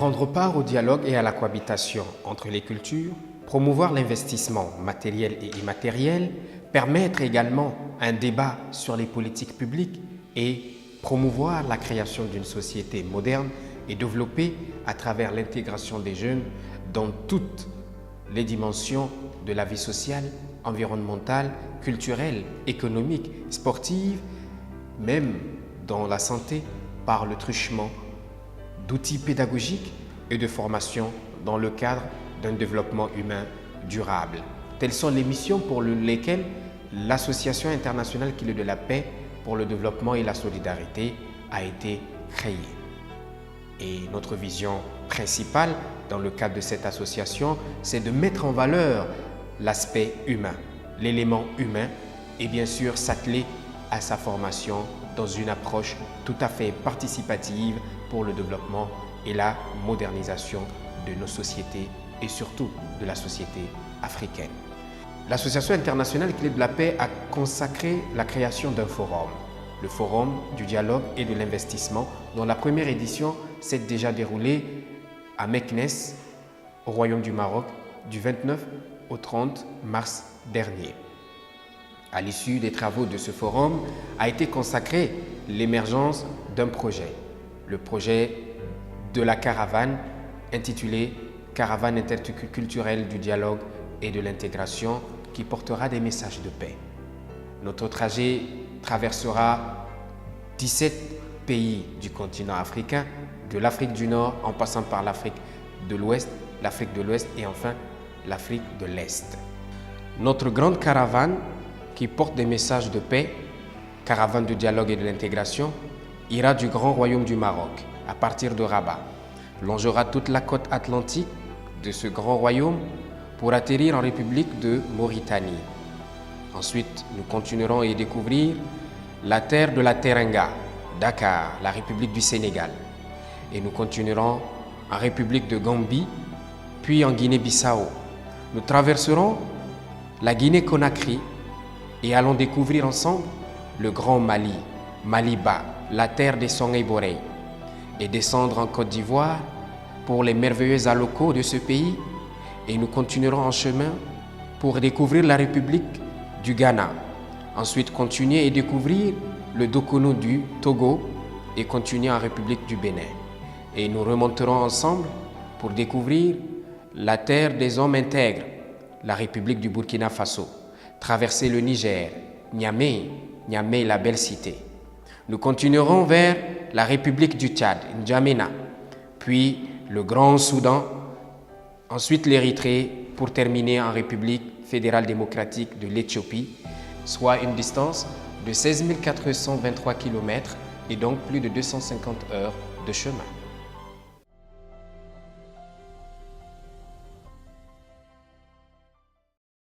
Prendre part au dialogue et à la cohabitation entre les cultures, promouvoir l'investissement matériel et immatériel, permettre également un débat sur les politiques publiques et promouvoir la création d'une société moderne et développée à travers l'intégration des jeunes dans toutes les dimensions de la vie sociale, environnementale, culturelle, économique, sportive, même dans la santé, par le truchement d'outils pédagogiques et de formation dans le cadre d'un développement humain durable. Telles sont les missions pour lesquelles l'Association internationale Clé de la paix pour le développement et la solidarité a été créée. Et notre vision principale dans le cadre de cette association, c'est de mettre en valeur l'aspect humain, l'élément humain et bien sûr s'atteler à sa formation dans une approche tout à fait participative pour le développement et la modernisation de nos sociétés et surtout de la société africaine. L'Association internationale Clé de la paix a consacré la création d'un forum, le Forum du dialogue et de l'investissement, dont la première édition s'est déjà déroulée à Meknès, au Royaume du Maroc, du 29 au 30 mars dernier. À l'issue des travaux de ce forum a été consacrée l'émergence d'un projet, le projet de la caravane intitulé « Caravane interculturelle du dialogue et de l'intégration » qui portera des messages de paix. Notre trajet traversera 17 pays du continent africain, de l'Afrique du Nord en passant par l'Afrique de l'Ouest et enfin l'Afrique de l'Est. Notre grande caravane qui porte des messages de paix, caravane de dialogue et de l'intégration, ira du Grand Royaume du Maroc, à partir de Rabat, longera toute la côte atlantique de ce grand royaume pour atterrir en République de Mauritanie. Ensuite, nous continuerons à découvrir la terre de la Teranga, Dakar, la République du Sénégal. Et nous continuerons en République de Gambie, puis en Guinée-Bissau. Nous traverserons la Guinée-Conakry et allons découvrir ensemble le Grand Mali, Maliba, la terre des Songhay Borey, et descendre en Côte d'Ivoire pour les merveilleux alocos de ce pays. Et nous continuerons en chemin pour découvrir la République du Ghana. Ensuite, continuer et découvrir le Dokono du Togo et continuer en République du Bénin. Et nous remonterons ensemble pour découvrir la terre des hommes intègres, la République du Burkina Faso, traverser le Niger, Niamey la belle cité. Nous continuerons vers la République du Tchad, N'Djamena, puis le Grand Soudan, ensuite l'Érythrée pour terminer en République fédérale démocratique de l'Éthiopie, soit une distance de 16 423 km et donc plus de 250 heures de chemin.